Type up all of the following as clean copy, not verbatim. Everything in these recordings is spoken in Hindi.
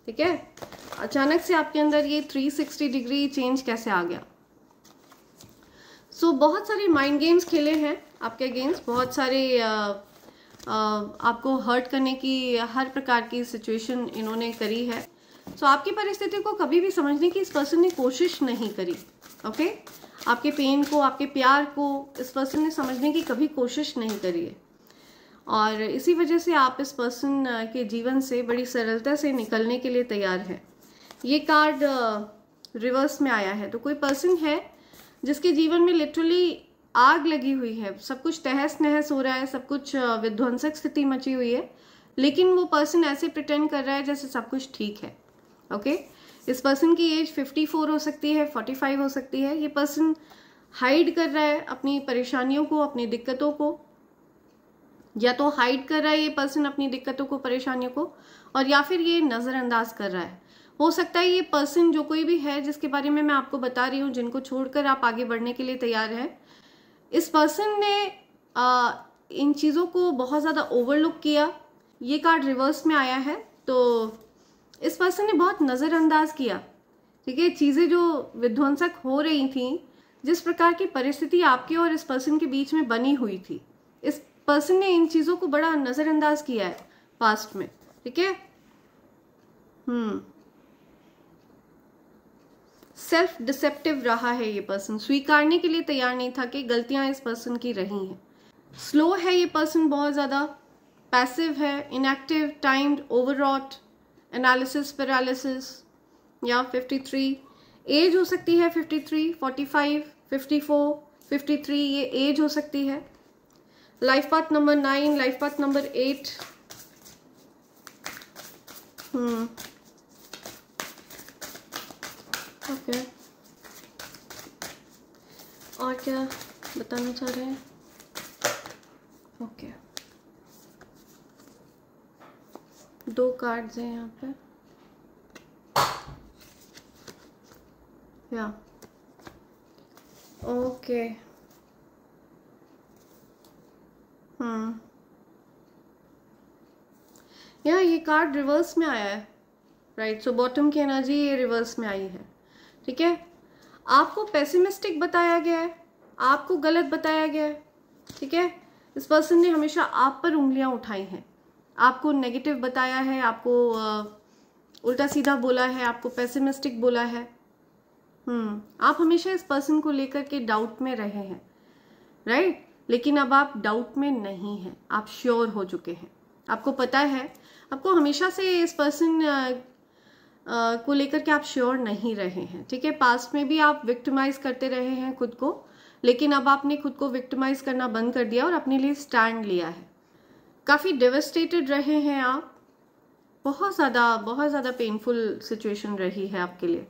ठीक है, अचानक से आपके अंदर ये 360 डिग्री चेंज कैसे आ गया। बहुत सारे माइंड गेम्स खेले हैं आपके अगेंस्ट, बहुत सारे आपको हर्ट करने की हर प्रकार की सिचुएशन इन्होंने करी है। आपकी परिस्थिति को कभी भी समझने की इस पर्सन ने कोशिश नहीं करी। ओके, आपके पेन को, आपके प्यार को इस पर्सन ने समझने की कभी कोशिश नहीं करी है, और इसी वजह से आप इस पर्सन के जीवन से बड़ी सरलता से निकलने के लिए तैयार हैं। ये कार्ड रिवर्स में आया है, तो कोई पर्सन है जिसके जीवन में लिटरली आग लगी हुई है, सब कुछ तहस नहस हो रहा है, सब कुछ विध्वंसक स्थिति मची हुई है, लेकिन वो पर्सन ऐसे प्रिटेंड कर रहा है जैसे सब कुछ ठीक है। ओके, इस पर्सन की एज 54 हो सकती है, 45 हो सकती है। ये पर्सन हाइड कर रहा है अपनी परेशानियों को, अपनी दिक्कतों को, या तो हाइड कर रहा है ये पर्सन अपनी दिक्कतों को, परेशानियों को, और या फिर ये नजरअंदाज कर रहा है। हो सकता है ये पर्सन, जो कोई भी है जिसके बारे में मैं आपको बता रही हूँ, जिनको छोड़कर आप आगे बढ़ने के लिए तैयार हैं, इस पर्सन ने इन चीज़ों को बहुत ज़्यादा ओवरलुक किया। ये कार्ड रिवर्स में आया है, तो इस पर्सन ने बहुत नज़रअंदाज किया, ठीक है, चीज़ें जो विध्वंसक हो रही थी, जिस प्रकार की परिस्थिति आपके और इस पर्सन के बीच में बनी हुई थी, इस पर्सन ने इन चीज़ों को बड़ा नज़रअंदाज किया है पास्ट में। ठीक है, सेल्फ डिसेप्टिव रहा है ये पर्सन, स्वीकारने के लिए तैयार नहीं था कि गलतियां इस पर्सन की रही हैं। स्लो है ये पर्सन, बहुत ज़्यादा पैसिव है, इनएक्टिव, टाइम्ड, ओवररॉट, एनालिसिस पैरालिसिस, या 53 एज हो सकती है, 53, 45, 54, 53 ये एज हो सकती है। Life path number 9, life path number 8। Okay, और क्या बताना चाह रहे हैं? ओके, 2 कार्ड्स हैं यहाँ पे, या ओके, या ये कार्ड रिवर्स में आया है, राइट। सो बॉटम की एनर्जी ये रिवर्स में आई है। ठीक है, आपको पेसिमिस्टिक बताया गया है, आपको गलत बताया गया है। ठीक है, इस पर्सन ने हमेशा आप पर उंगलियां उठाई हैं, आपको नेगेटिव बताया है, आपको उल्टा सीधा बोला है, आपको पेसिमिस्टिक बोला है। आप हमेशा इस पर्सन को लेकर के डाउट में रहे हैं, राइट। लेकिन अब आप डाउट में नहीं हैं, आप श्योर हो चुके हैं। आपको पता है, आपको हमेशा से इस पर्सन को लेकर के आप श्योर नहीं रहे हैं। ठीक है, पास्ट में भी आप विक्टिमाइज करते रहे हैं खुद को, लेकिन अब आपने खुद को विक्टिमाइज करना बंद कर दिया और अपने लिए स्टैंड लिया है। काफ़ी डेवस्टेटेड रहे हैं आप, बहुत ज़्यादा पेनफुल सिचुएशन रही है आपके लिए,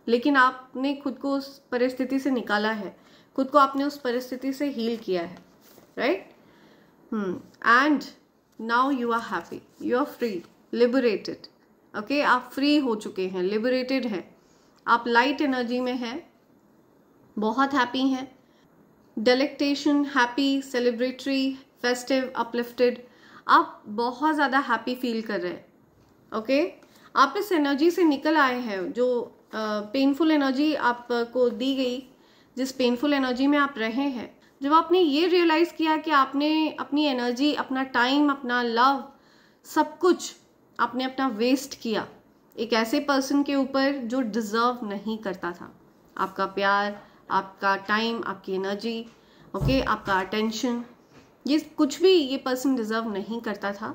लेकिन आपने खुद को उस परिस्थिति से निकाला है, खुद को आपने उस परिस्थिति से हील किया है, right. And now you are happy, you are free, liberated. Okay, आप फ्री हो चुके हैं, लिबरेटेड हैं, आप लाइट एनर्जी में हैं, बहुत हैप्पी हैं, डेलेक्टेशन, हैप्पी, सेलिब्रेटरी, फेस्टिव, अपलिफ्टेड, आप बहुत ज़्यादा हैप्पी फील कर रहे हैं। ओके, आप इस एनर्जी से निकल आए हैं, जो पेनफुल एनर्जी आपको दी गई, जिस पेनफुल एनर्जी में आप रहे हैं, जब आपने ये रियलाइज़ किया कि आपने अपनी एनर्जी, अपना टाइम, अपना लव, सब कुछ आपने अपना वेस्ट किया एक ऐसे पर्सन के ऊपर जो डिजर्व नहीं करता था आपका प्यार, आपका टाइम, आपकी एनर्जी, ओके, आपका अटेंशन, ये कुछ भी ये पर्सन डिजर्व नहीं करता था।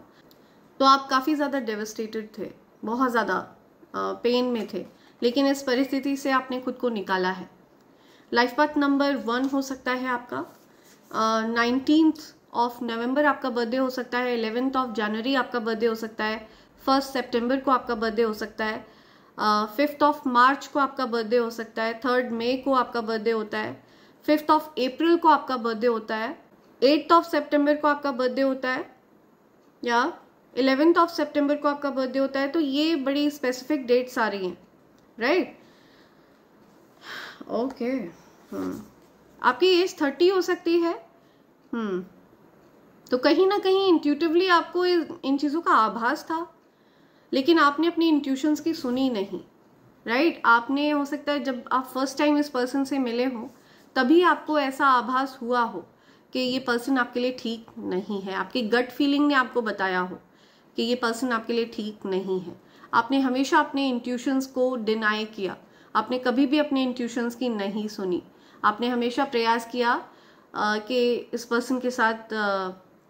तो आप काफ़ी ज़्यादा डेवस्टेटेड थे, बहुत ज़्यादा पेन में थे, लेकिन इस परिस्थिति से आपने खुद को निकाला है। लाइफ पाथ नंबर 1 हो सकता है आपका, 19th ऑफ नवंबर आपका बर्थडे हो सकता है, 11th ऑफ जनवरी आपका बर्थडे हो सकता है, 1st सितंबर को आपका बर्थडे हो सकता है, 5th ऑफ मार्च को आपका बर्थडे हो सकता है, 3rd मई को आपका बर्थडे होता है, 5th ऑफ अप्रैल को आपका बर्थडे होता है, 8th ऑफ सितंबर को आपका बर्थडे होता है, या 11th ऑफ सितंबर को आपका बर्थडे होता है। तो ये बड़ी स्पेसिफिक डेट्स आ रही हैं, राइट। ओके, आपकी एज 30 हो सकती है। तो कहीं ना कहीं इंट्यूटिवली आपको इन चीज़ों का आभास था, लेकिन आपने अपनी इंट्यूशंस की सुनी नहीं, राइट? आपने, हो सकता है जब आप फर्स्ट टाइम इस पर्सन से मिले हो तभी आपको ऐसा आभास हुआ हो कि ये पर्सन आपके लिए ठीक नहीं है। आपकी गट फीलिंग ने आपको बताया हो कि ये पर्सन आपके लिए ठीक नहीं है। आपने हमेशा अपने इंट्यूशंस को डिनाई किया, आपने कभी भी अपने इंट्यूशंस की नहीं सुनी। आपने हमेशा प्रयास किया कि इस पर्सन के साथ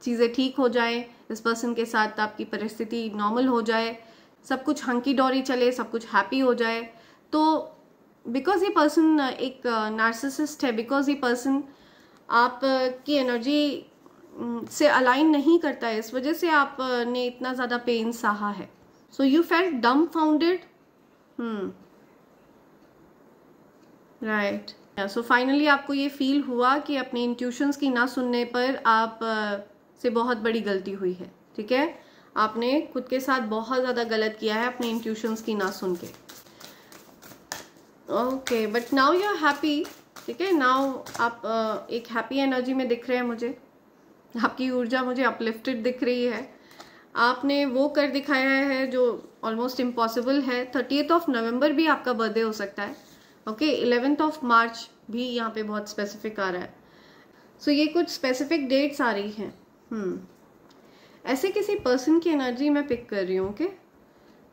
चीज़ें ठीक हो जाए, इस पर्सन के साथ आपकी परिस्थिति नॉर्मल हो जाए, सब कुछ हंकी डोरी चले, सब कुछ हैप्पी हो जाए। तो बिकॉज ये पर्सन एक नार्सिसिस्ट है, बिकॉज ये पर्सन आप की एनर्जी से अलाइन नहीं करता है, इस वजह से आपने इतना ज़्यादा पेन सहा है। So you felt डम्बफाउंडेड, right. So finally आपको ये फील हुआ कि अपने इंट्यूशंस की ना सुनने पर आप से बहुत बड़ी गलती हुई है, ठीक है? आपने खुद के साथ बहुत ज़्यादा गलत किया है अपने इंट्यूशंस की ना सुन के। Okay, but now you are happy, ठीक है? नाउ आप एक हैप्पी एनर्जी में दिख रहे हैं मुझे, आपकी ऊर्जा मुझे अपलिफ्टेड दिख रही है। आपने वो कर दिखाया है जो ऑलमोस्ट इम्पॉसिबल है। 30th ऑफ नवंबर भी आपका बर्थडे हो सकता है, ओके? 11th ऑफ मार्च भी यहाँ पे बहुत स्पेसिफिक आ रहा है। सो ये कुछ स्पेसिफिक डेट्स आ रही हैं। ऐसे किसी पर्सन की एनर्जी मैं पिक कर रही हूँ, ओके?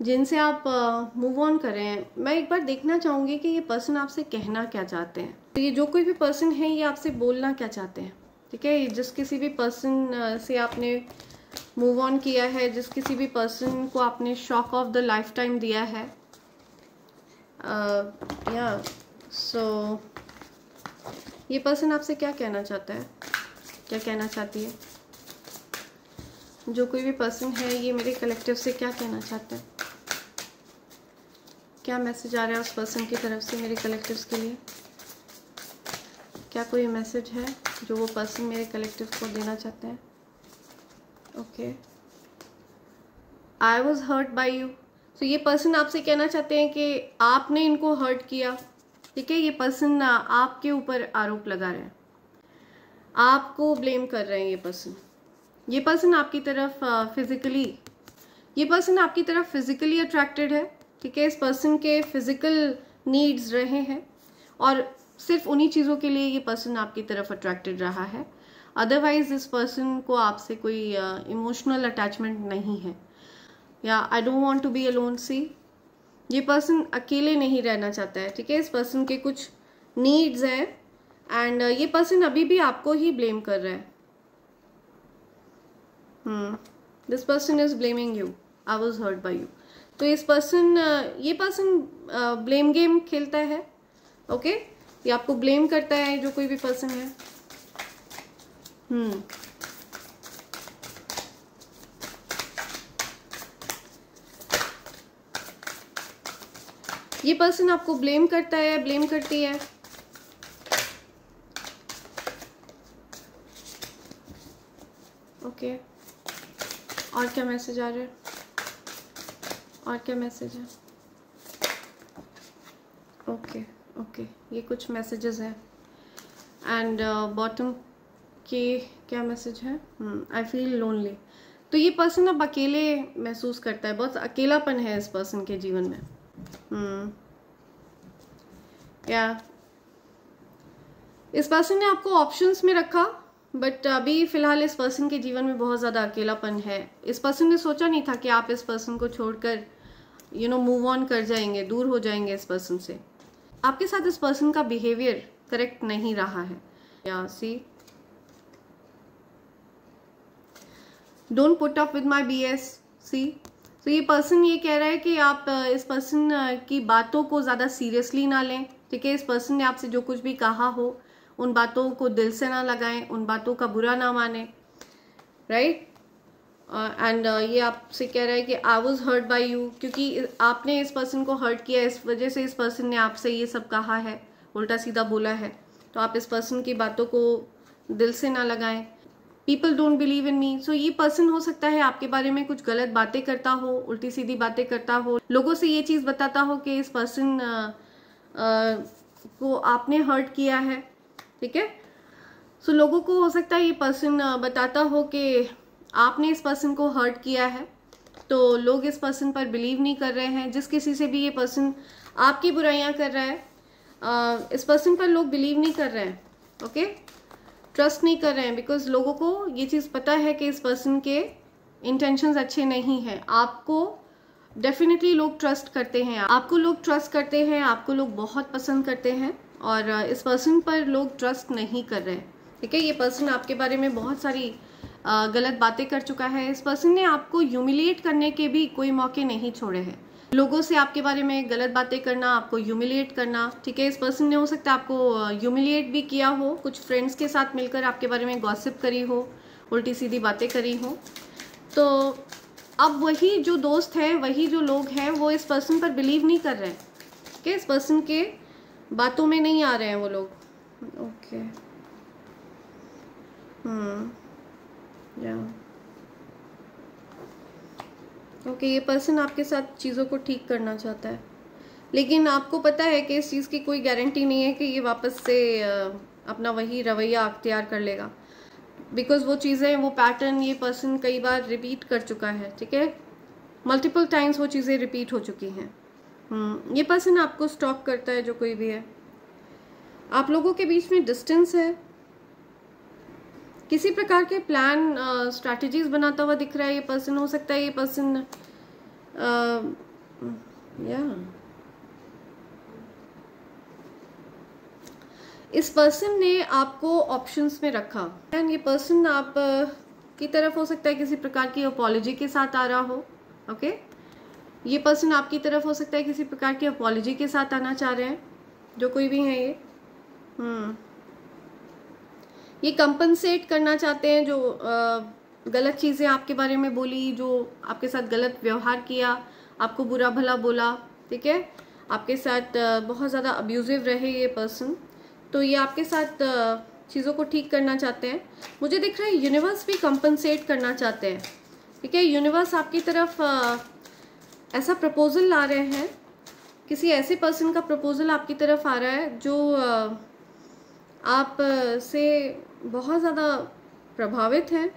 जिनसे आप मूव ऑन करें। मैं एक बार देखना चाहूँगी कि ये पर्सन आपसे कहना क्या चाहते हैं। तो ये जो कोई भी पर्सन है ये आपसे बोलना क्या चाहते हैं, ठीक है? जिस किसी भी पर्सन से आपने मूव ऑन किया है, जिस किसी भी पर्सन को आपने shock of the life time दिया है, या सो ये पर्सन आपसे क्या कहना चाहता है, क्या कहना चाहती है? जो कोई भी पर्सन है ये मेरे कलेक्टिव से क्या कहना चाहता है? क्या मैसेज आ रहा है उस पर्सन की तरफ से मेरे कलेक्टिव्स के लिए? क्या कोई मैसेज है जो वो पर्सन मेरे कलेक्टिव को देना चाहते हैं? Okay, I was hurt by you. तो ये पर्सन आपसे कहना चाहते हैं कि आपने इनको हर्ट किया, ठीक है? ये पर्सन आपके ऊपर आरोप लगा रहे हैं, आपको ब्लेम कर रहे हैं। ये पर्सन आपकी तरफ फिजिकली अट्रैक्टेड है, ठीक है? इस पर्सन के फिजिकल नीड्स रहे हैं और सिर्फ उन्हीं चीज़ों के लिए ये पर्सन आपकी तरफ अट्रैक्टेड रहा है। अदरवाइज इस पर्सन को आपसे कोई इमोशनल अटैचमेंट नहीं है। या I don't want to be alone. See, ये पर्सन अकेले नहीं रहना चाहता है, ठीक है? इस पर्सन के कुछ नीड्स हैं एंड ये पर्सन अभी भी आपको ही ब्लेम कर रहा है। This person is blaming you, I was hurt by you. तो ये पर्सन ब्लेम गेम खेलता है, ओके? ये आपको ब्लेम करता है, जो कोई भी पर्सन है। ये पर्सन आपको ब्लेम करता है, ब्लेम करती है। ओके, और क्या मैसेज आ रहा है? और क्या मैसेज है? ओके, ये कुछ मैसेजेस हैं एंड बॉटम के क्या मैसेज है? I feel lonely. तो ये पर्सन अब अकेले महसूस करता है, बहुत अकेलापन है इस पर्सन के जीवन में। या इस पर्सन ने आपको ऑप्शंस में रखा, बट अभी फिलहाल इस पर्सन के जीवन में बहुत ज़्यादा अकेलापन है। इस पर्सन ने सोचा नहीं था कि आप इस पर्सन को छोड़कर मूव ऑन कर जाएंगे, दूर हो जाएंगे इस पर्सन से। आपके साथ इस पर्सन का बिहेवियर करेक्ट नहीं रहा है। या see, don't put up with my BS। See, तो ये पर्सन ये कह रहा है कि आप इस पर्सन की बातों को ज़्यादा सीरियसली ना लें, ठीक है? इस पर्सन ने आपसे जो कुछ भी कहा हो उन बातों को दिल से ना लगाएं, उन बातों का बुरा ना माने, राइट? एंड ये आपसे कह रहा है कि I was hurt by you, क्योंकि आपने इस पर्सन को हर्ट किया, इस वजह से इस पर्सन ने आपसे ये सब कहा है, उल्टा सीधा बोला है। तो आप इस पर्सन की बातों को दिल से ना लगाएं। पीपल डोंट बिलीव इन मी। सो ये पर्सन हो सकता है आपके बारे में कुछ गलत बातें करता हो, उल्टी सीधी बातें करता हो, लोगों से ये चीज़ बताता हो कि इस पर्सन को आपने हर्ट किया है, ठीक है? सो लोगों को हो सकता है ये पर्सन बताता हो कि आपने इस पर्सन को हर्ट किया है तो लोग इस पर्सन पर बिलीव नहीं कर रहे हैं। जिस किसी से भी ये पर्सन आपकी बुराइयां कर रहा है, इस पर्सन पर लोग बिलीव नहीं कर रहे हैं, ओके, ट्रस्ट नहीं कर रहे हैं, बिकॉज लोगों को ये चीज़ पता है कि इस पर्सन के इंटेंशंस अच्छे नहीं हैं। आपको डेफिनेटली लोग ट्रस्ट करते हैं, आपको लोग ट्रस्ट करते हैं, आपको लोग बहुत पसंद करते हैं, और इस पर्सन पर लोग ट्रस्ट नहीं कर रहे हैं, ठीक है। ये पर्सन आपके बारे में बहुत सारी गलत बातें कर चुका है। इस पर्सन ने आपको ह्यूमिलिएट करने के भी कोई मौके नहीं छोड़े हैं। लोगों से आपके बारे में गलत बातें करना, आपको ह्यूमिलिएट करना, ठीक है। इस पर्सन ने हो सकता है आपको ह्यूमिलिएट भी किया हो, कुछ फ्रेंड्स के साथ मिलकर आपके बारे में गॉसिप करी हो, उल्टी सीधी बातें करी हो। तो अब वही जो दोस्त है, वही जो लोग हैं, वो इस पर्सन पर बिलीव नहीं कर रहे हैं, कि इस पर्सन के बातों में नहीं आ रहे हैं वो लोग, ओके। या ओके, ये पर्सन आपके साथ चीज़ों को ठीक करना चाहता है, लेकिन आपको पता है कि इस चीज़ की कोई गारंटी नहीं है कि ये वापस से अपना वही रवैया अख्तियार कर लेगा, बिकॉज वो चीज़ें, वो पैटर्न ये पर्सन कई बार रिपीट कर चुका है, ठीक है। मल्टीपल टाइम्स वो चीज़ें रिपीट हो चुकी हैं। ये पर्सन आपको स्टॉक करता है, जो कोई भी है। आप लोगों के बीच में डिस्टेंस है, किसी प्रकार के प्लान स्ट्रैटेजीज बनाता हुआ दिख रहा है ये पर्सन। हो सकता है ये पर्सन इस पर्सन ने आपको ऑप्शंस में रखा, एंड ये पर्सन आप की तरफ हो सकता है किसी प्रकार की अपॉलॉजी के साथ आ रहा हो, ओके। ये पर्सन आपकी तरफ हो सकता है किसी प्रकार की अपॉलॉजी के साथ आना चाह रहे हैं, जो कोई भी है ये। ये कंपनसेट करना चाहते हैं जो गलत चीज़ें आपके बारे में बोली, जो आपके साथ गलत व्यवहार किया, आपको बुरा भला बोला, ठीक है, आपके साथ बहुत ज़्यादा अब्यूजिव रहे ये पर्सन। तो ये आपके साथ चीज़ों को ठीक करना चाहते हैं। मुझे दिख रहा है यूनिवर्स भी कंपनसेट करना चाहते हैं, ठीक है। यूनिवर्स आपकी तरफ ऐसा प्रपोजल ला रहे हैं, किसी ऐसे पर्सन का प्रपोजल आपकी तरफ आ रहा है जो आप से बहुत ज़्यादा प्रभावित है।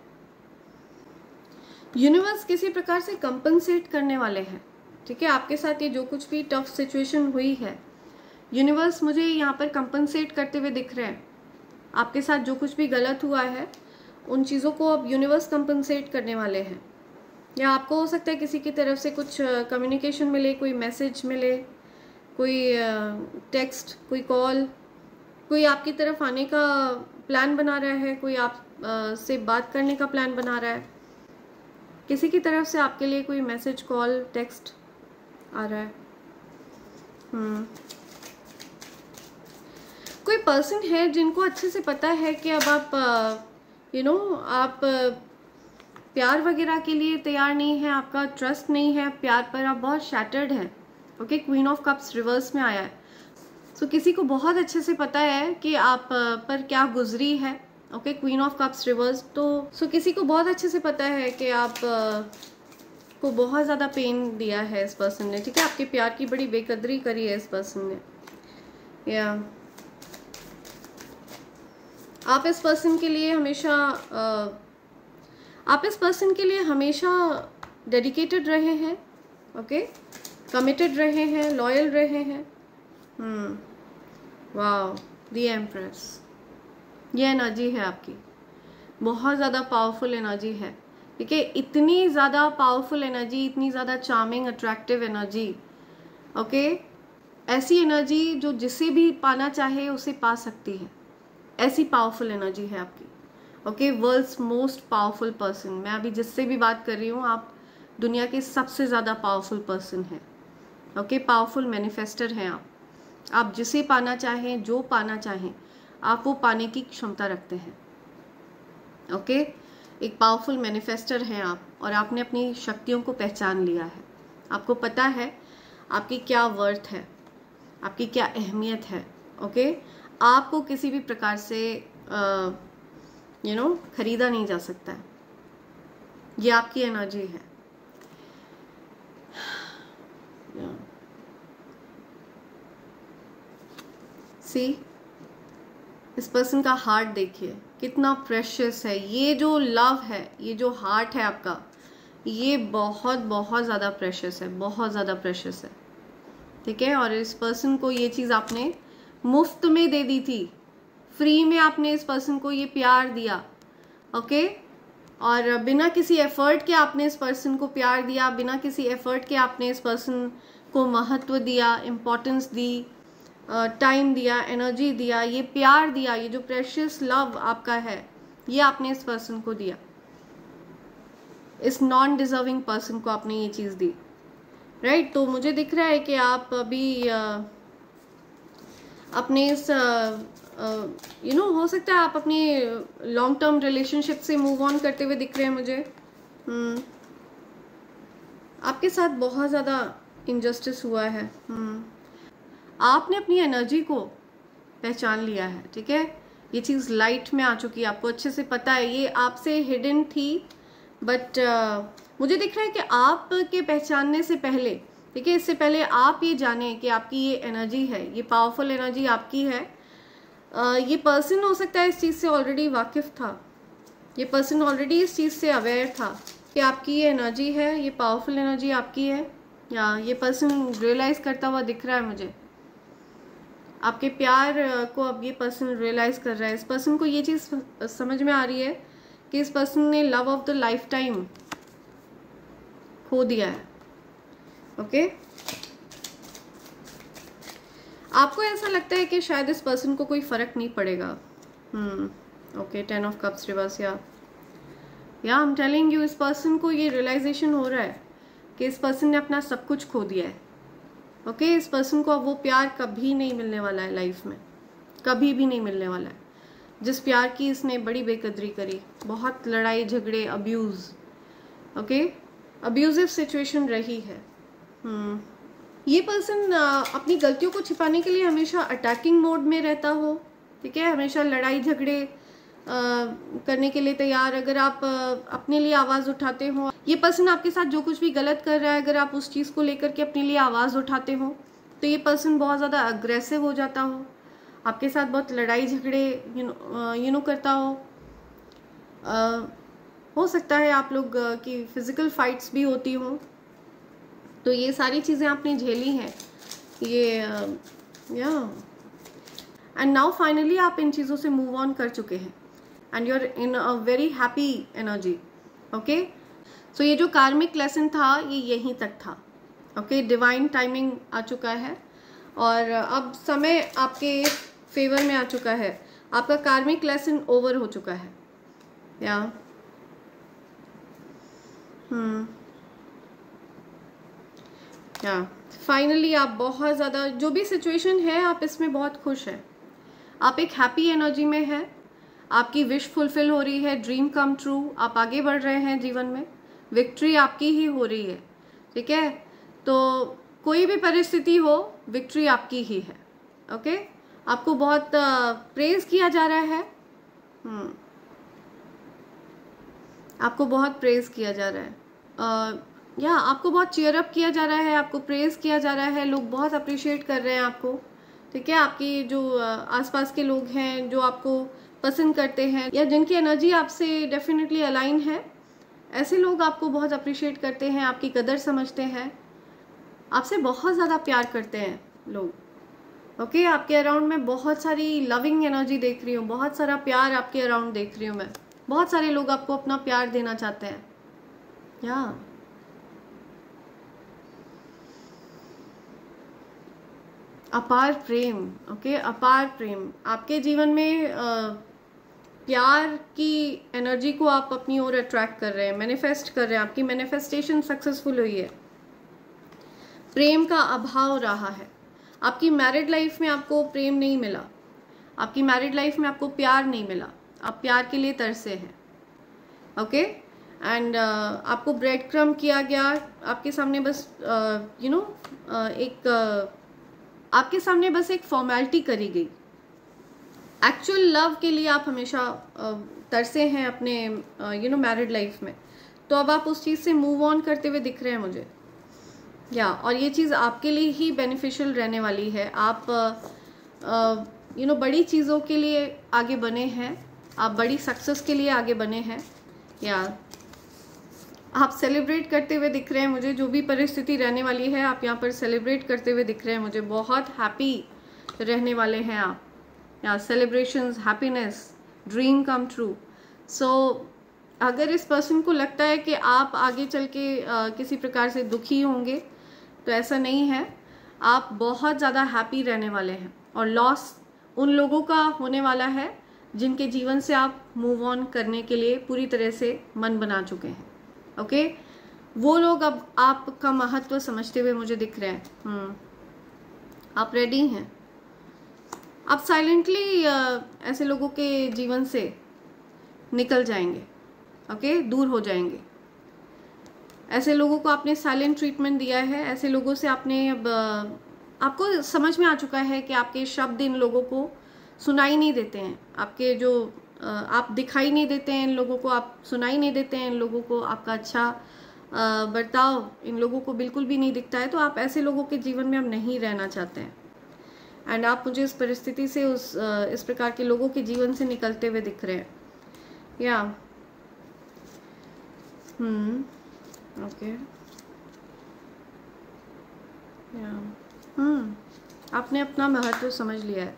यूनिवर्स किसी प्रकार से कंपनसेट करने वाले हैं, ठीक है। आपके साथ ये जो कुछ भी टफ सिचुएशन हुई है, यूनिवर्स मुझे यहाँ पर कंपनसेट करते हुए दिख रहे हैं। आपके साथ जो कुछ भी गलत हुआ है, उन चीज़ों को अब यूनिवर्स कंपनसेट करने वाले हैं। या आपको हो सकता है किसी की तरफ से कुछ कम्युनिकेशन मिले, कोई मैसेज मिले, कोई टेक्स्ट, कोई कॉल, कोई आपकी तरफ आने का प्लान बना रहा है, कोई आप से बात करने का प्लान बना रहा है, किसी की तरफ से आपके लिए कोई मैसेज, कॉल, टेक्स्ट आ रहा है। कोई पर्सन है जिनको अच्छे से पता है कि अब आप आप प्यार वगैरह के लिए तैयार नहीं है, आपका ट्रस्ट नहीं है प्यार पर, आप बहुत शैटर्ड हैं, okay. Queen of cups reverse में आया है। सो किसी को बहुत अच्छे से पता है कि आप पर क्या गुजरी है, okay. Queen of cups reverse, तो किसी को बहुत अच्छे से पता है कि आप को बहुत ज़्यादा पेन दिया है इस पर्सन ने, ठीक है। आपके प्यार की बड़ी बेकदरी करी है इस पर्सन ने। या आप इस पर्सन के लिए हमेशा डेडिकेटेड रहे हैं, ओके, कमिटेड रहे हैं, लॉयल रहे हैं। वाओ, द एम्प्रेस, ये एनर्जी है आपकी, बहुत ज़्यादा पावरफुल एनर्जी है, ठीक है। इतनी ज़्यादा पावरफुल एनर्जी, इतनी ज़्यादा चार्मिंग, अट्रैक्टिव एनर्जी, ओके। ऐसी एनर्जी जो जिसे भी पाना चाहे उसे पा सकती है, ऐसी पावरफुल एनर्जी है आपकी, okay. World's most powerful person, मैं अभी जिससे भी बात कर रही हूँ, आप दुनिया के सबसे ज़्यादा पावरफुल पर्सन हैं, ओके। पावरफुल मैनिफेस्टर हैं आप जिसे पाना चाहें, जो पाना चाहें, आप वो पाने की क्षमता रखते हैं, ओके। एक पावरफुल मैनिफेस्टर हैं आप, और आपने अपनी शक्तियों को पहचान लिया है। आपको पता है आपकी क्या वर्थ है, आपकी क्या अहमियत है, ओके। आपको किसी भी प्रकार से खरीदा नहीं जा सकता है, ये आपकी एनर्जी है। सी, इस पर्सन का हार्ट देखिए कितना प्रेशियस है। ये जो लव है, ये जो हार्ट है आपका, ये बहुत बहुत ज़्यादा प्रेशियस है, बहुत ज़्यादा प्रेशियस है, ठीक है। और इस पर्सन को ये चीज़ आपने मुफ्त में दे दी थी, फ्री में आपने इस पर्सन को ये प्यार दिया, ओके। और बिना किसी एफर्ट के आपने इस पर्सन को प्यार दिया, बिना किसी एफर्ट के आपने इस पर्सन को महत्व दिया, इम्पोर्टेंस दी, टाइम दिया, एनर्जी दिया, ये प्यार दिया, ये जो प्रेशियस लव आपका है ये आपने इस पर्सन को दिया, इस नॉन डिजर्विंग पर्सन को आपने ये चीज़ दी, राइट। तो मुझे दिख रहा है कि आप अभी अपने इस हो सकता है आप अपनी लॉन्ग टर्म रिलेशनशिप से मूव ऑन करते हुए दिख रहे हैं मुझे। आपके साथ बहुत ज़्यादा इनजस्टिस हुआ है। आपने अपनी एनर्जी को पहचान लिया है, ठीक है। ये चीज़ लाइट में आ चुकी है, आपको अच्छे से पता है, ये आपसे हिडन थी, बट मुझे दिख रहा है कि आपके पहचानने से पहले, ठीक है, इससे पहले आप ये जाने कि आपकी ये एनर्जी है, ये पावरफुल एनर्जी आपकी है। ये पर्सन हो सकता है इस चीज़ से ऑलरेडी वाकिफ था, ये पर्सन ऑलरेडी इस चीज़ से अवेयर था कि आपकी ये एनर्जी है, ये पावरफुल एनर्जी आपकी है, या ये पर्सन रियलाइज़ करता हुआ दिख रहा है मुझे। आपके प्यार को अब ये पर्सन रियलाइज़ कर रहा है। इस पर्सन को ये चीज़ समझ में आ रही है कि इस पर्सन ने love of the life time खो दिया है, ओके। आपको ऐसा लगता है कि शायद इस पर्सन को कोई फर्क नहीं पड़ेगा। ओके, 10 ऑफ कप्स रिवर्स, या आई एम टेलिंग यू, इस पर्सन को ये रियलाइजेशन हो रहा है कि इस पर्सन ने अपना सब कुछ खो दिया है, ओके। इस पर्सन को अब वो प्यार कभी नहीं मिलने वाला है लाइफ में, कभी भी नहीं मिलने वाला है। जिस प्यार की इसने बड़ी बेकदरी करी, बहुत लड़ाई झगड़े, अब्यूज़, ओके, अब्यूजिव सिचुएशन रही है। ये पर्सन अपनी गलतियों को छिपाने के लिए हमेशा अटैकिंग मोड में रहता हो, ठीक है, हमेशा लड़ाई झगड़े करने के लिए तैयार। अगर आप अपने लिए आवाज़ उठाते हो, ये पर्सन आपके साथ जो कुछ भी गलत कर रहा है, अगर आप उस चीज़ को लेकर के अपने लिए आवाज़ उठाते हो तो ये पर्सन बहुत ज़्यादा अग्रेसिव हो जाता हो, आपके साथ बहुत लड़ाई झगड़े यू नो करता हो सकता है आप लोग की फिजिकल फाइट्स भी होती हो। तो ये सारी चीज़ें आपने झेली हैं, ये एंड नाउ फाइनली आप इन चीज़ों से मूव ऑन कर चुके हैं and you are in a very happy energy, okay. So ये जो कार्मिक लेसन था ये यहीं तक था, ओके। डिवाइन टाइमिंग आ चुका है और अब समय आपके फेवर में आ चुका है, आपका कार्मिक लेसन ओवर हो चुका है, या फाइनली आप बहुत ज़्यादा, जो भी सिचुएशन है आप इसमें बहुत खुश हैं, आप एक हैप्पी एनर्जी में हैं, आपकी विश फुलफिल हो रही है, ड्रीम कम ट्रू, आप आगे बढ़ रहे हैं जीवन में, विक्ट्री आपकी ही हो रही है, ठीक है। तो कोई भी परिस्थिति हो, विक्ट्री आपकी ही है, ओके। आपको बहुत प्रेज किया जा रहा है, आपको बहुत प्रेज किया जा रहा है, आपको बहुत चीयर अप किया जा रहा है, आपको प्रेज किया जा रहा है, लोग बहुत अप्रिशिएट कर रहे हैं आपको, ठीक है। आपकी जो आसपास के लोग हैं जो आपको पसंद करते हैं या जिनकी एनर्जी आपसे डेफिनेटली अलाइन है, ऐसे लोग आपको बहुत अप्रिशिएट करते हैं, आपकी कदर समझते हैं, आपसे बहुत ज़्यादा प्यार करते हैं लोग, ओके। आपके अराउंड में बहुत सारी लविंग एनर्जी देख रही हूँ, बहुत सारा प्यार आपके अराउंड देख रही हूँ मैं, बहुत सारे लोग आपको अपना प्यार देना चाहते हैं, अपार प्रेम, ओके, अपार प्रेम। आपके जीवन में प्यार की एनर्जी को आप अपनी ओर अट्रैक्ट कर रहे हैं, मैनिफेस्ट कर रहे हैं, आपकी मैनिफेस्टेशन सक्सेसफुल हुई है। प्रेम का अभाव रहा है, आपकी मैरिड लाइफ में आपको प्रेम नहीं मिला, आपकी मैरिड लाइफ में आपको प्यार नहीं मिला, आप प्यार के लिए तरसे हैं, ओके। एंड आपको ब्रेड क्रम्ब किया गया, आपके सामने बस आपके सामने बस एक फॉर्मेलिटी करी गई। एक्चुअल लव के लिए आप हमेशा तरसे हैं अपने मैरिड लाइफ में, तो अब आप उस चीज़ से मूव ऑन करते हुए दिख रहे हैं मुझे, और ये चीज़ आपके लिए ही बेनिफिशियल रहने वाली है। आप बड़ी चीज़ों के लिए आगे बने हैं, आप बड़ी सक्सेस के लिए आगे बने हैं, आप सेलिब्रेट करते हुए दिख रहे हैं मुझे, जो भी परिस्थिति रहने वाली है आप यहाँ पर सेलिब्रेट करते हुए दिख रहे हैं मुझे, बहुत हैप्पी रहने वाले हैं आप। या celebrations, happiness, dream come true. So अगर इस पर्सन को लगता है कि आप आगे चल के किसी प्रकार से दुखी होंगे, तो ऐसा नहीं है, आप बहुत ज़्यादा हैप्पी रहने वाले हैं। और लॉस उन लोगों का होने वाला है जिनके जीवन से आप मूव ऑन करने के लिए पूरी तरह से मन बना चुके हैं। ओके, वो लोग अब आपका महत्व समझते हुए मुझे दिख रहे हैं। आप रेडी हैं, आप साइलेंटली ऐसे लोगों के जीवन से निकल जाएंगे। ओके, दूर हो जाएंगे। ऐसे लोगों को आपने साइलेंट ट्रीटमेंट दिया है, ऐसे लोगों से आपने अब आपको समझ में आ चुका है कि आपके शब्द इन लोगों को सुनाई नहीं देते हैं, आपके जो आप दिखाई नहीं देते हैं इन लोगों को, आप सुनाई नहीं देते हैं इन लोगों को, आपका अच्छा बर्ताव इन लोगों को बिल्कुल भी नहीं दिखता है। तो आप ऐसे लोगों के जीवन में अब नहीं रहना चाहते हैं। एंड आप मुझे इस परिस्थिति से इस प्रकार के लोगों के जीवन से निकलते हुए दिख रहे हैं। या ओके, आपने अपना महत्व समझ लिया है।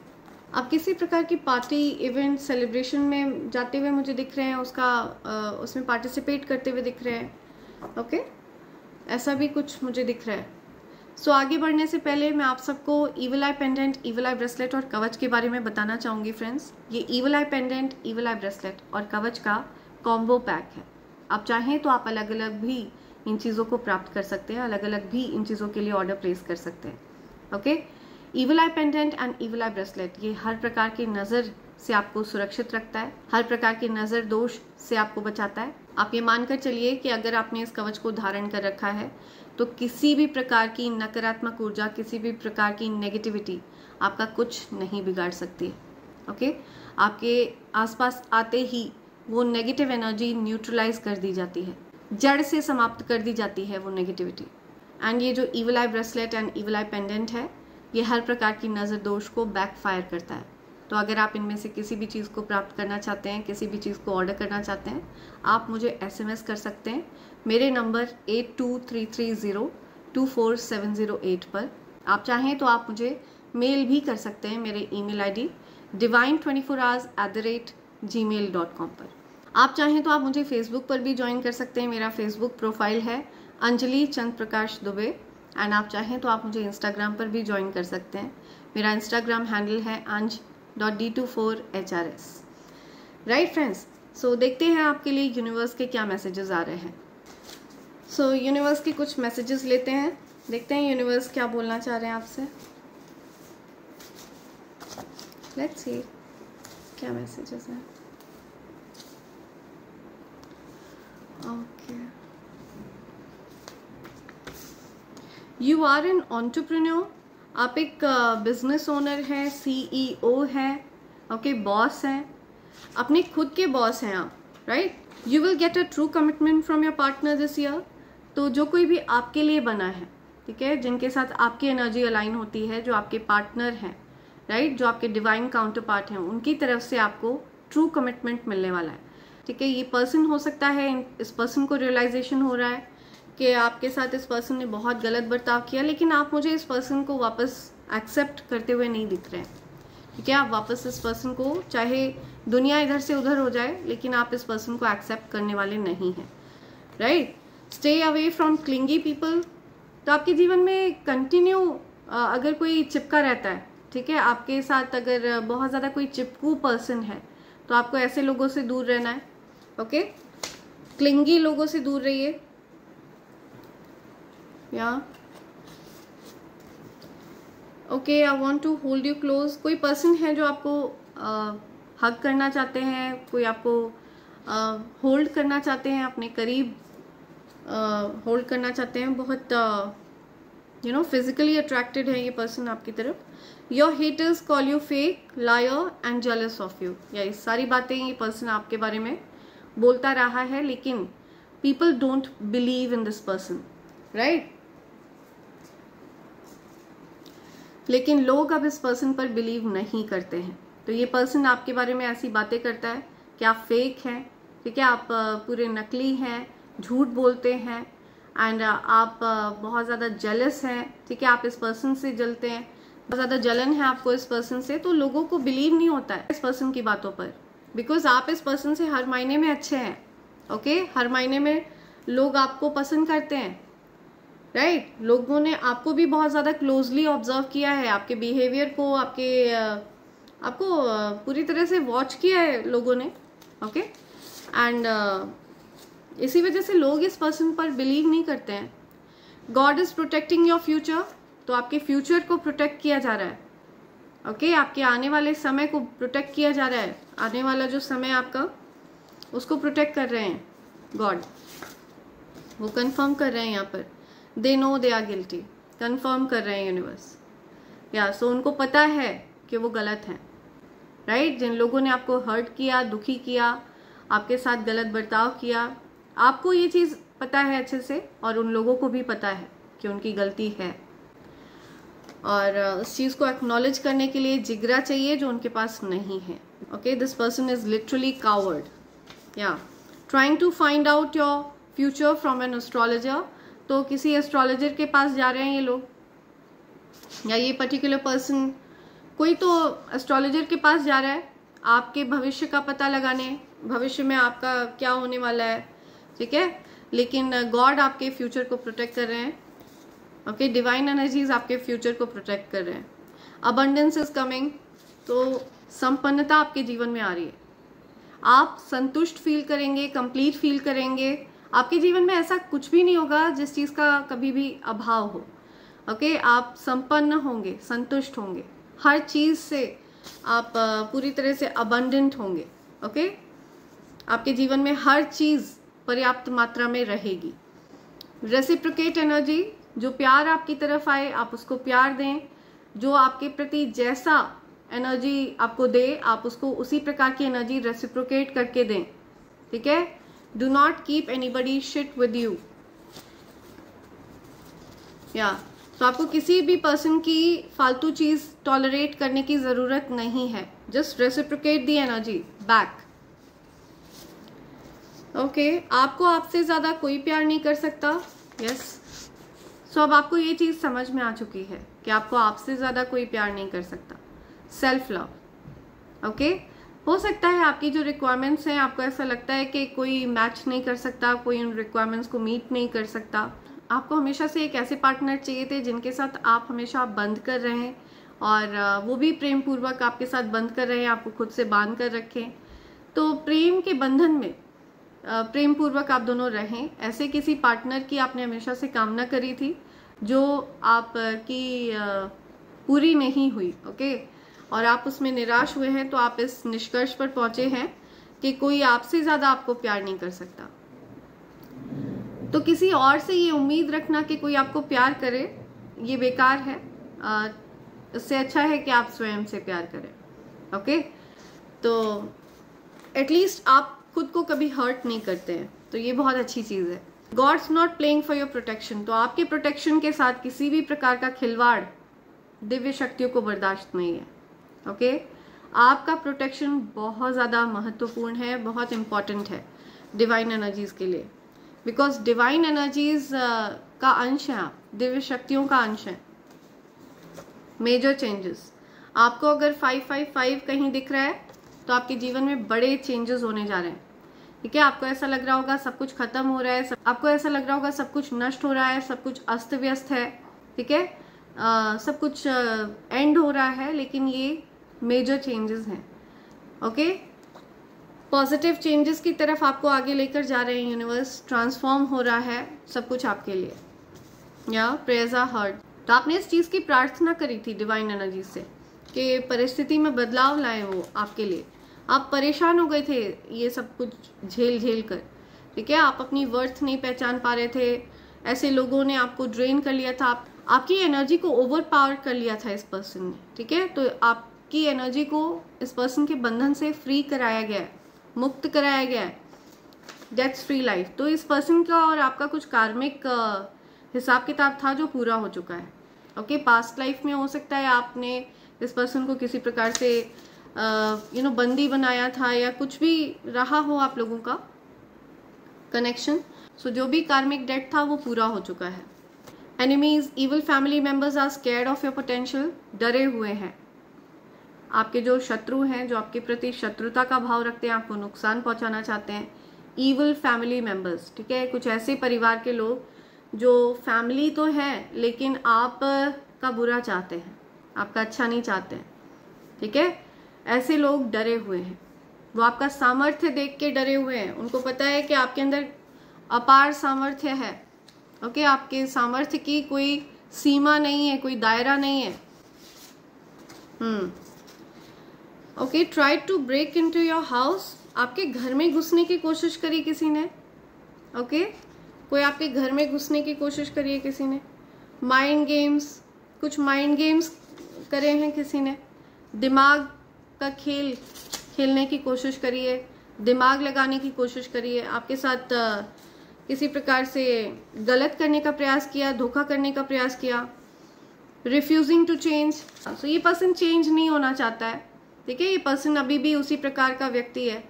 आप किसी प्रकार की पार्टी, इवेंट, सेलिब्रेशन में जाते हुए मुझे दिख रहे हैं, उसमें पार्टिसिपेट करते हुए दिख रहे हैं। ओके, ऐसा भी कुछ मुझे दिख रहा है। सो आगे बढ़ने से पहले मैं आप सबको ईविल आई पेंडेंट, ईविल आई ब्रेसलेट और कवच के बारे में बताना चाहूँगी फ्रेंड्स। ये ईविल आई पेंडेंट, ईविल आई ब्रेसलेट और कवच का कॉम्बो पैक है। आप चाहें तो आप अलग अलग भी इन चीज़ों को प्राप्त कर सकते हैं, अलग अलग भी इन चीज़ों के लिए ऑर्डर प्लेस कर सकते हैं। Okay, evil I pendant and evil I bracelet ये हर प्रकार की नज़र से आपको सुरक्षित रखता है, हर प्रकार के नज़र दोष से आपको बचाता है। आप ये मानकर चलिए कि अगर आपने इस कवच को धारण कर रखा है तो किसी भी प्रकार की नकारात्मक ऊर्जा, किसी भी प्रकार की नेगेटिविटी आपका कुछ नहीं बिगाड़ सकती है। ओके, आपके आसपास आते ही वो नेगेटिव एनर्जी न्यूट्रलाइज कर दी जाती है, जड़ से समाप्त कर दी जाती है वो नेगेटिविटी। एंड ये जो evil I bracelet and evil I pendant है, ये हर प्रकार की नज़र दोष को बैकफायर करता है। तो अगर आप इनमें से किसी भी चीज़ को प्राप्त करना चाहते हैं, किसी भी चीज़ को ऑर्डर करना चाहते हैं, आप मुझे SMS कर सकते हैं मेरे नंबर 8233024708 पर। आप चाहें तो आप मुझे मेल भी कर सकते हैं मेरे ईमेल ID divine24hours@gmail.com पर। आप चाहें तो आप मुझे फेसबुक पर भी ज्वाइन कर सकते हैं। मेरा फेसबुक प्रोफाइल है अंजलि चंद प्रकाश दुबे। एंड आप चाहें तो आप मुझे इंस्टाग्राम पर भी ज्वाइन कर सकते हैं। मेरा इंस्टाग्राम हैंडल है anj.d24hrs। राइट फ्रेंड्स, सो देखते हैं आपके लिए यूनिवर्स के क्या मैसेजेस आ रहे हैं। सो यूनिवर्स के कुछ मैसेजेस लेते हैं, देखते हैं यूनिवर्स क्या बोलना चाह रहे हैं आपसे। लेट्स सी क्या मैसेजेस हैं। Okay, you are an entrepreneur. आप एक बिजनेस ओनर हैं, CEO हैं, ओके, बॉस हैं, अपने खुद के बॉस हैं आप। Right, you will get a true commitment from your partner this year. तो जो कोई भी आपके लिए बना है, ठीक है, जिनके साथ आपकी एनर्जी अलाइन होती है, जो आपके पार्टनर हैं, राइट, जो आपके डिवाइन काउंटर पार्ट हैं, उनकी तरफ से आपको ट्रू कमिटमेंट मिलने वाला है। ठीक है, ये पर्सन हो सकता है, इस पर्सन को रियलाइजेशन हो रहा है कि आपके साथ इस पर्सन ने बहुत गलत बर्ताव किया, लेकिन आप मुझे इस पर्सन को वापस एक्सेप्ट करते हुए नहीं दिख रहे हैं। ठीक है, आप वापस इस पर्सन को, चाहे दुनिया इधर से उधर हो जाए, लेकिन आप इस पर्सन को एक्सेप्ट करने वाले नहीं हैं। Right, stay away from clingy people. तो आपके जीवन में कंटिन्यू अगर कोई चिपका रहता है, ठीक है, आपके साथ अगर बहुत ज़्यादा कोई चिपकू पर्सन है, तो आपको ऐसे लोगों से दूर रहना है। ओके, क्लिंगी लोगों से दूर रहिए। या okay, I want to hold you close. कोई पर्सन है जो आपको हग करना चाहते हैं, कोई आपको होल्ड करना चाहते हैं, अपने करीब होल्ड करना चाहते हैं, बहुत फिजिकली अट्रैक्टेड है ये पर्सन आपकी तरफ। Your haters call you fake, lawyer and jealous of you. या ये सारी बातें ये पर्सन आपके बारे में बोलता रहा है, लेकिन people don't believe in this person. Right, लेकिन लोग अब इस पर्सन पर बिलीव नहीं करते हैं। तो ये पर्सन आपके बारे में ऐसी बातें करता है कि आप फेक हैं, ठीक है, आप पूरे नकली हैं, झूठ बोलते हैं एंड आप बहुत ज़्यादा जेलस हैं, ठीक है, आप इस पर्सन से जलते हैं, बहुत ज़्यादा जलन है आपको इस पर्सन से, तो लोगों को बिलीव नहीं होता है इस पर्सन की बातों पर, बिकॉज आप इस पर्सन से हर मायने में अच्छे हैं, ओके हर मायने में लोग आपको पसंद करते हैं, राइट लोगों ने आपको भी बहुत ज़्यादा क्लोजली ऑब्जर्व किया है, आपके बिहेवियर को, आपको पूरी तरह से वॉच किया है लोगों ने, ओके एंड इसी वजह से लोग इस पर्सन पर बिलीव नहीं करते हैं। God is protecting your future, तो आपके फ्यूचर को प्रोटेक्ट किया जा रहा है, ओके आपके आने वाले समय को प्रोटेक्ट किया जा रहा है, आने वाला जो समय आपका उसको प्रोटेक्ट कर रहे हैं गॉड, वो कंफर्म कर रहे हैं यहाँ पर, they know they are guilty, confirm कर रहे हैं यूनिवर्स, या सो उनको पता है कि वो गलत हैं, राइट जिन लोगों ने आपको हर्ट किया, दुखी किया, आपके साथ गलत बर्ताव किया, आपको ये चीज़ पता है अच्छे से और उन लोगों को भी पता है कि उनकी गलती है, और उस चीज़ को एक्नॉलेज करने के लिए जिगरा चाहिए जो उनके पास नहीं है, okay this person is literally coward, या trying to find out your future from an astrologer, तो किसी एस्ट्रोलॉजर के पास जा रहे हैं ये लोग, या ये पर्टिकुलर पर्सन कोई तो एस्ट्रोलॉजर के पास जा रहा है आपके भविष्य का पता लगाने, भविष्य में आपका क्या होने वाला है, ठीक है, लेकिन गॉड आपके फ्यूचर को प्रोटेक्ट कर रहे हैं, ओके डिवाइन एनर्जीज आपके फ्यूचर को प्रोटेक्ट कर रहे हैं। अबंडेंस इज कमिंग, तो संपन्नता आपके जीवन में आ रही है, आप संतुष्ट फील करेंगे, कंप्लीट फील करेंगे, आपके जीवन में ऐसा कुछ भी नहीं होगा जिस चीज़ का कभी भी अभाव हो, ओके आप संपन्न होंगे, संतुष्ट होंगे, हर चीज़ से आप पूरी तरह से अबंडेंट होंगे, ओके आपके जीवन में हर चीज़ पर्याप्त मात्रा में रहेगी। रेसिप्रोकेट एनर्जी, जो प्यार आपकी तरफ आए आप उसको प्यार दें, जो आपके प्रति जैसा एनर्जी आपको दे आप उसको उसी प्रकार की एनर्जी रेसिप्रोकेट करके दें, ठीक है, do not keep anybody shit with you, या तो आपको किसी भी पर्सन की फालतू चीज टॉलरेट करने की जरूरत नहीं है, जस्ट रेसिप्रोकेट दी एनर्जी बैक, ओके आपको आपसे ज्यादा कोई प्यार नहीं कर सकता, यस सो अब आपको ये चीज समझ में आ चुकी है कि आपको आपसे ज्यादा कोई प्यार नहीं कर सकता, सेल्फ लव, ओके हो सकता है आपकी जो रिक्वायरमेंट्स हैं आपको ऐसा लगता है कि कोई मैच नहीं कर सकता, कोई उन रिक्वायरमेंट्स को मीट नहीं कर सकता, आपको हमेशा से एक ऐसे पार्टनर चाहिए थे जिनके साथ आप हमेशा बंद कर रहे हैं और वो भी प्रेम पूर्वक आपके साथ बंद कर रहे हैं, आपको खुद से बांध कर रखें, तो प्रेम के बंधन में प्रेम पूर्वक आप दोनों रहें, ऐसे किसी पार्टनर की आपने हमेशा से कामना करी थी जो आपकी पूरी नहीं हुई, ओके और आप उसमें निराश हुए हैं, तो आप इस निष्कर्ष पर पहुंचे हैं कि कोई आपसे ज्यादा आपको प्यार नहीं कर सकता, तो किसी और से ये उम्मीद रखना कि कोई आपको प्यार करे ये बेकार है, इससे अच्छा है कि आप स्वयं से प्यार करें, ओके तो एटलीस्ट आप खुद को कभी हर्ट नहीं करते हैं, तो ये बहुत अच्छी चीज है। God's not playing for your protection, तो आपके प्रोटेक्शन के साथ किसी भी प्रकार का खिलवाड़ दिव्य शक्तियों को बर्दाश्त नहीं है, ओके आपका प्रोटेक्शन बहुत ज्यादा महत्वपूर्ण है, बहुत इंपॉर्टेंट है डिवाइन एनर्जीज के लिए, बिकॉज डिवाइन एनर्जीज का अंश है आप, दिव्य शक्तियों का अंश है। मेजर चेंजेस, आपको अगर 555 कहीं दिख रहा है तो आपके जीवन में बड़े चेंजेस होने जा रहे हैं, ठीक है, आपको ऐसा लग रहा होगा सब कुछ खत्म हो रहा है, आपको ऐसा लग रहा होगा सब कुछ नष्ट हो रहा है, सब कुछ अस्त व्यस्त है, ठीक है सब कुछ एंड हो रहा है, लेकिन ये मेजर चेंजेस हैं, ओके पॉजिटिव चेंजेस की तरफ आपको आगे लेकर जा रहे हैं यूनिवर्स, ट्रांसफॉर्म हो रहा है सब कुछ आपके लिए, या प्रेयर्स आर हर्ड, तो आपने इस चीज की प्रार्थना करी थी डिवाइन एनर्जी से कि परिस्थिति में बदलाव लाए वो आपके लिए, आप परेशान हो गए थे ये सब कुछ झेल झेल कर, ठीक है आप अपनी वर्थ नहीं पहचान पा रहे थे, ऐसे लोगों ने आपको ड्रेन कर लिया था, आपकी एनर्जी को ओवर पावर कर लिया था इस पर्सन ने, ठीक है तो आपकी एनर्जी को इस पर्सन के बंधन से फ्री कराया गया है, मुक्त कराया गया है, डेथ फ्री लाइफ, तो इस पर्सन का और आपका कुछ कार्मिक हिसाब किताब था जो पूरा हो चुका है, ओके पास्ट लाइफ में हो सकता है आपने इस पर्सन को किसी प्रकार से बंदी बनाया था या कुछ भी रहा हो आप लोगों का कनेक्शन, सो जो भी कार्मिक डेट था वो पूरा हो चुका है। Enemies, evil family members are scared of your potential, डरे हुए हैं। आपके जो शत्रु हैं, जो आपके प्रति शत्रुता का भाव रखते हैं, आपको नुकसान पहुंचाना चाहते हैं, इविल फैमिली मेंबर्स, ठीक है, कुछ ऐसे परिवार के लोग जो फैमिली तो है लेकिन आप का बुरा चाहते हैं, आपका अच्छा नहीं चाहते हैं, ठीक है, ऐसे लोग डरे हुए हैं। वो आपका सामर्थ्य देख के डरे हुए हैं। उनको पता है कि आपके अंदर अपार सामर्थ्य है। ओके, आपके सामर्थ्य की कोई सीमा नहीं है, कोई दायरा नहीं है। Okay, try to break into your house, आपके घर में घुसने की कोशिश करी किसी ने। ओके, कोई आपके घर में घुसने की कोशिश करी है किसी ने। माइंड गेम्स, कुछ माइंड गेम्स करे हैं किसी ने। दिमाग का खेल खेलने की कोशिश करी है, दिमाग लगाने की कोशिश करी है, आपके साथ किसी प्रकार से गलत करने का प्रयास किया, धोखा करने का प्रयास किया। रिफ्यूजिंग टू चेंज, सो ये पर्सन चेंज नहीं होना चाहता है, ठीक है, ये पर्सन अभी भी उसी प्रकार का व्यक्ति है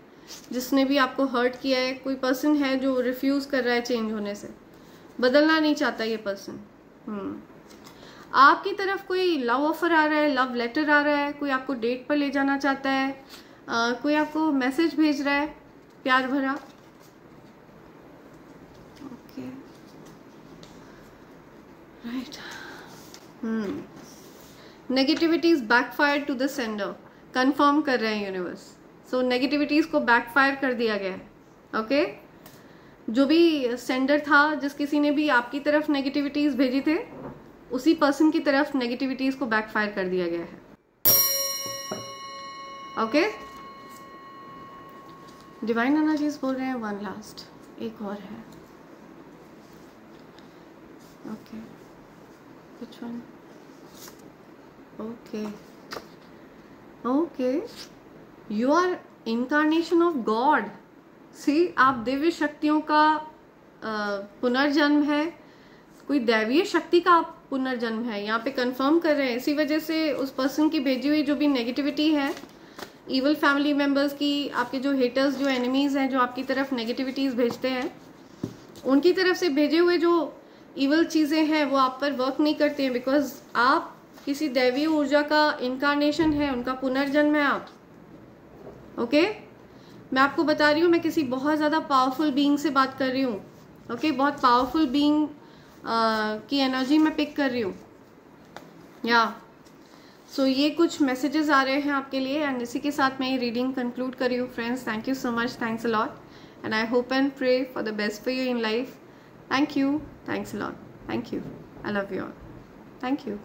जिसने भी आपको हर्ट किया है। कोई पर्सन है जो रिफ्यूज कर रहा है चेंज होने से, बदलना नहीं चाहता ये पर्सन। आपकी तरफ कोई लव ऑफर आ रहा है, लव लेटर आ रहा है, कोई आपको डेट पर ले जाना चाहता है, कोई आपको मैसेज भेज रहा है प्यार भरा। Okay, right. Negativities backfire to the sender, confirm कर रहे हैं यूनिवर्स। सो नेगेटिविटीज को बैकफायर कर दिया गया है। ओके, जो भी सेंडर था, जिस किसी ने भी आपकी तरफ नेगेटिविटीज भेजी थे, उसी पर्सन की तरफ नेगेटिविटीज को बैकफायर कर दिया गया है। ओके, डिवाइन एनर्जीज बोल रहे हैं वन लास्ट, एक और है। Okay, which one? Okay, okay, you are incarnation of God. See, आप दिव्य शक्तियों का पुनर्जन्म है, कोई दैवीय शक्ति का पुनर्जन्म है, यहाँ पे कंफर्म कर रहे हैं। इसी वजह से उस पर्सन की भेजी हुई जो भी नेगेटिविटी है, इवल फैमिली मेंबर्स की, आपके जो हेटर्स, जो एनिमीज हैं, जो आपकी तरफ नेगेटिविटीज भेजते हैं, उनकी तरफ से भेजे हुए जो इवल चीजें हैं वो आप पर वर्क नहीं करती हैं, बिकॉज आप किसी दैवीय ऊर्जा का इनकारनेशन है, उनका पुनर्जन्म है आप। ओके, मैं आपको बता रही हूँ, मैं किसी बहुत ज्यादा पावरफुल बीइंग से बात कर रही हूँ। ओके, बहुत पावरफुल बीइंग की एनर्जी मैं पिक कर रही हूँ। या सो ये कुछ मैसेजेस आ रहे हैं आपके लिए, एंड इसी के साथ मैं ये रीडिंग कंक्लूड कर रही हूँ। Friends, thank you so much, thanks a lot, and I hope and pray for the best for you in life. Thank you, thanks a lot, thank you, I love you all, thank you.